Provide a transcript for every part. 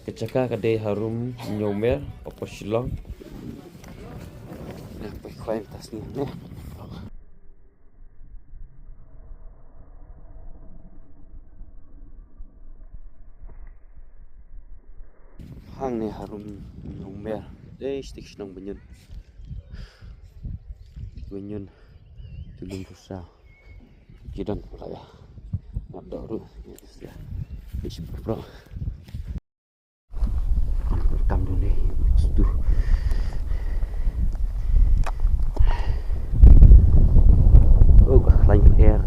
Kecaka kadai harum nyomer apa silong. Nah, pakai tasnya nih. Hang nih harum nyomer. Stik senang benyun. Benyun tulung susah. Kidan pula ya. Nak doru ya. Bis bro. Rekam dulu nih. Tuh. Oh, lain air.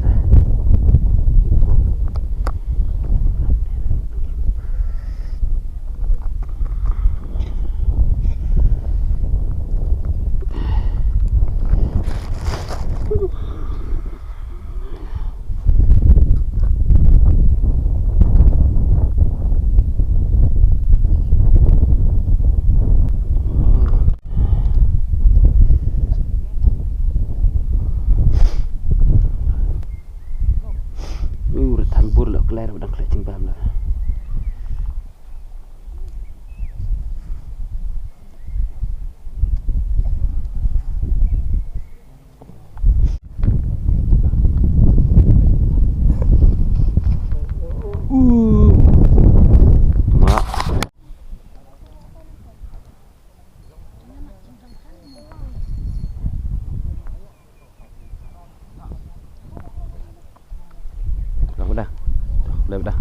Bur lah kelar udah kelacing paham lah. Mak. Udah.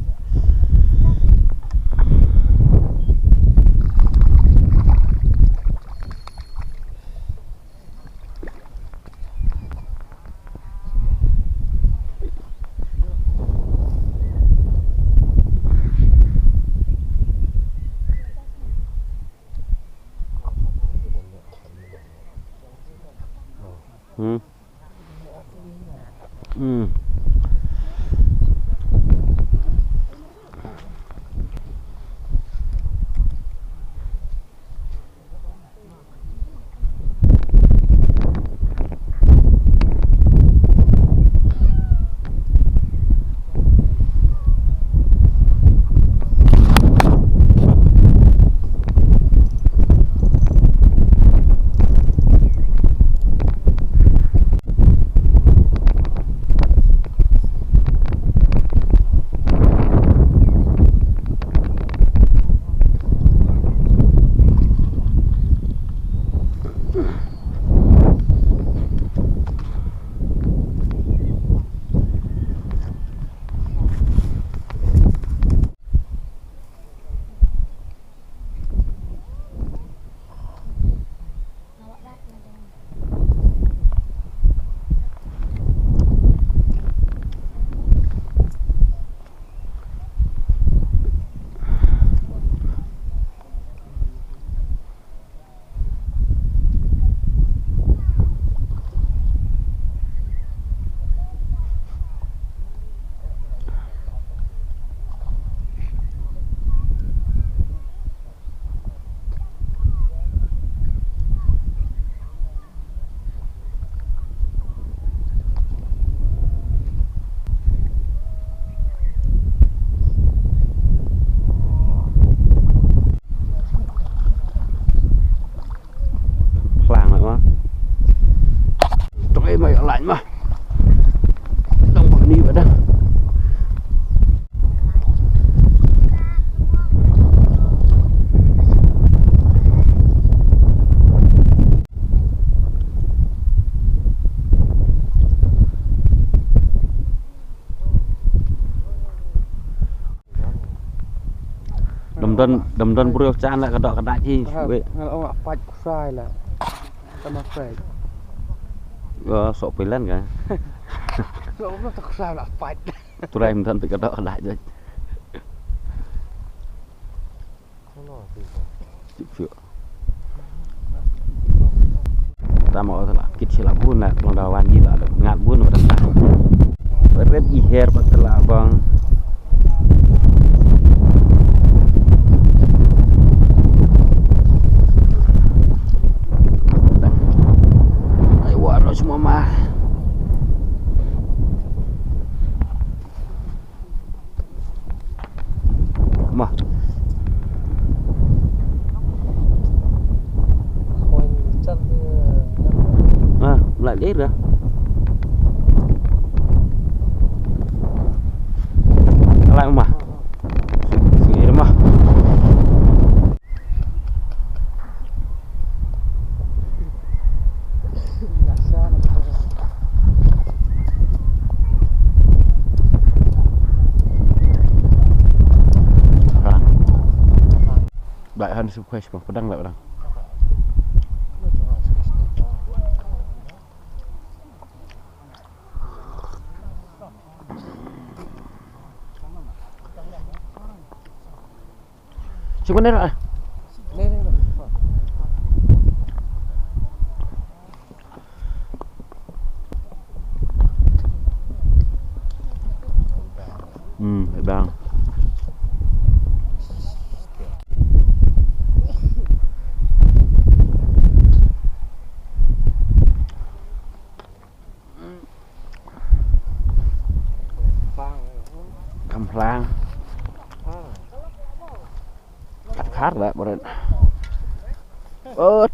Lạnh mà đông còn đi vậy đó. Đầm rân bùi chan lại cái đọ cái đại chi vậy ông ạ phạch sai là tao mà phải sok pilan kan. Sok nó thật sao là phạch. Tụi em thân tự cái đọ cái đại rồi. Chịu chưa. Ta mau lah kit sila pun lah kalau dawan gila ngat pun pada tak. Berat iher betul abang. Semua mah Đại hơn sức khỏe bằng pedang lại pedang. Cuma ini lah. Pedang. Kamplang. Khát lại bọn này. Ớt.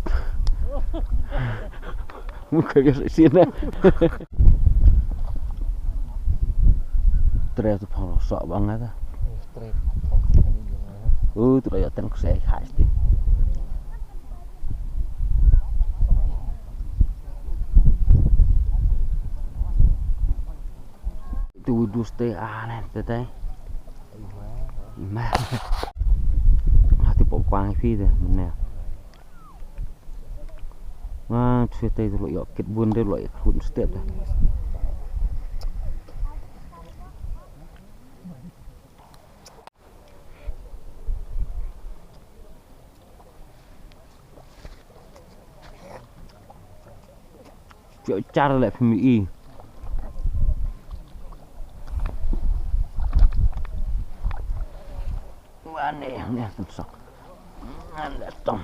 Muốn khởi cái xin đấy. Tre tu phong sợ banget ah. Tu dah jatuh ke saya khas tu. Tu duste aneh tete. Mah. Hati popang phi tu mana. Wah, cerita tu lo yok kit bun dia lo ikut step tu. Chợ cha lại phải Mỹ. Aneh aneh susah. Anda tong.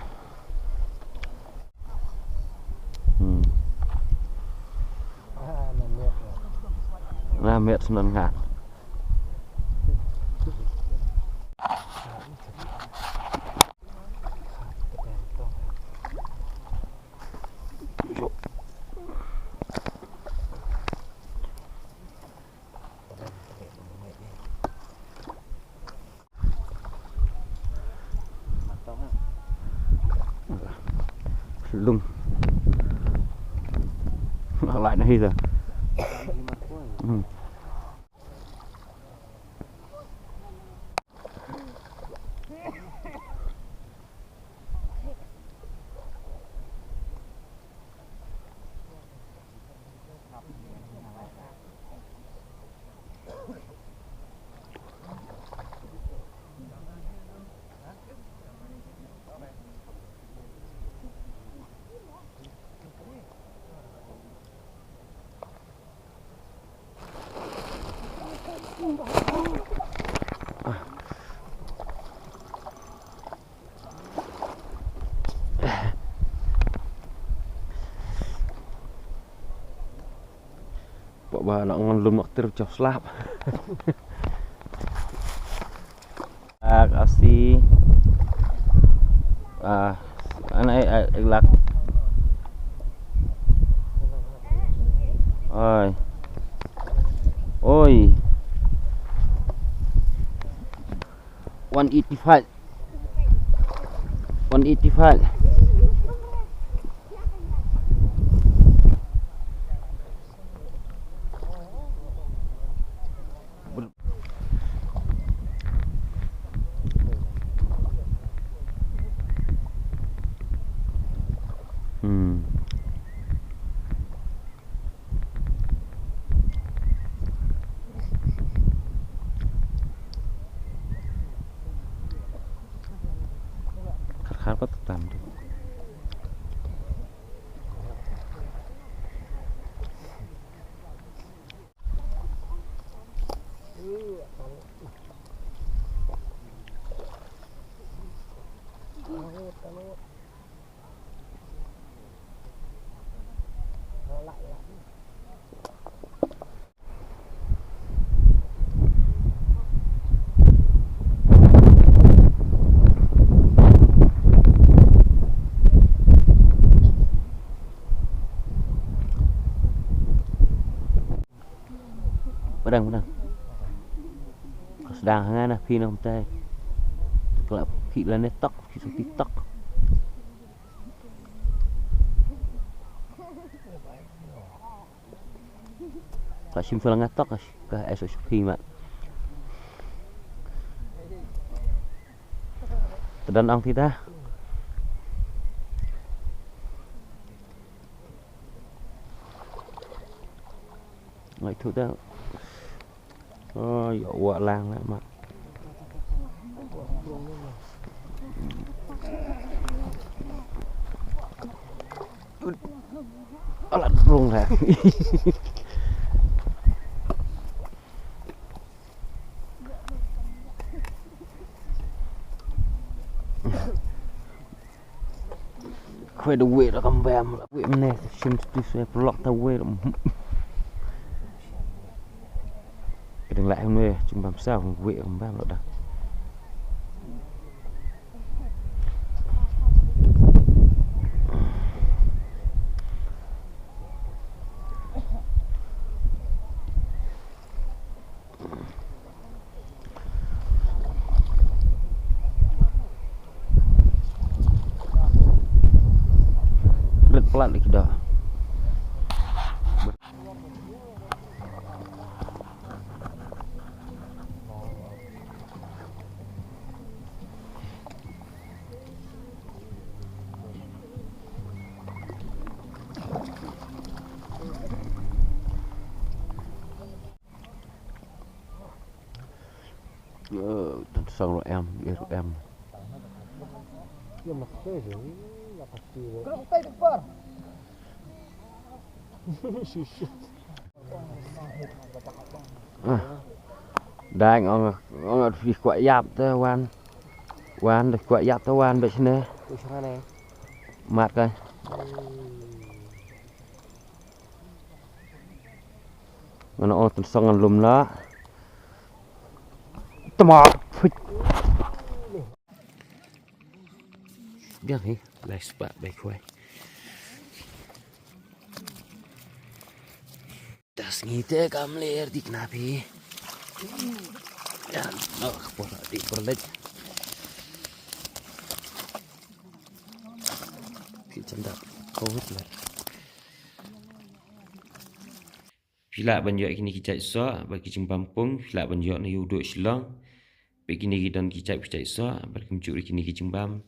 Là mẹ senang ngạt. Lung lại đây rồi. Bộ bà nó ngon luôn mặc tiêu chọc slap. Kasih anak lak. Oi. Oi. 185. 185. Khát có tầm được. Pedang. Sedang hangat phi nom tay. Kelap phi lan TikTok, phi TikTok. Kasim film ngatok ke esok phi mat. dan ang kita. Ngay thu đó. Dọ quạ lang lại mà. Là rung ra. Khoe đồ quệ là cầm bèm là quệ này xin đi xe block tao quệ là cái đừng lại hôm nay chúng làm sao quệ cầm bèm rồi đó. Pelan lagi dah. Xong rồi em, biết rồi em. Nhưng mà cái gì là phải gì đấy. Kalau tay depan. Đang on vì quậy dạp tới quan được quậy dạp tới quan vậy nè. Tôi sang này. Mát coi. Nó tận xong ăn lùm đó. Tama. Biết hả? Lại spot bay khoai. Tas ngite kam ler di knapi. Ya, no kapora di perlet. Kicandap kawit lah. Pila banjok kini kicai so bagi jembampung, pila banjok na yuduk silong. Bagi ni dan kicai so bagi mencuri kini jembam.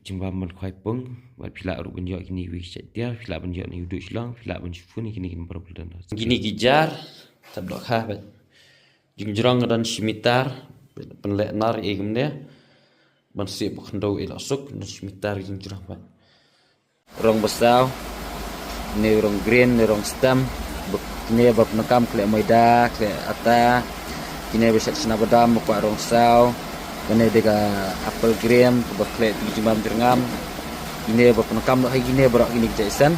Jembam man khoai pung, buat pila ru banjok kini wi kicai dia, pila banjok na yuduk silong, pila banjok fun kini berbulan. Gini gijar tabdok ha bat. Jingjrong dan simitar penlek nar igmne. Ban sip khandau ilasuk dan simitar jingjrong bat. Rong besau, ni rong green, ni rong stem. Kini bab nakam klek maida, klek ata. Kini bisa sena badam buat rong sau. Kini dega apple green, bab klek di jembam jerngam. Kini bab nakam lagi kini berak kini jaisan.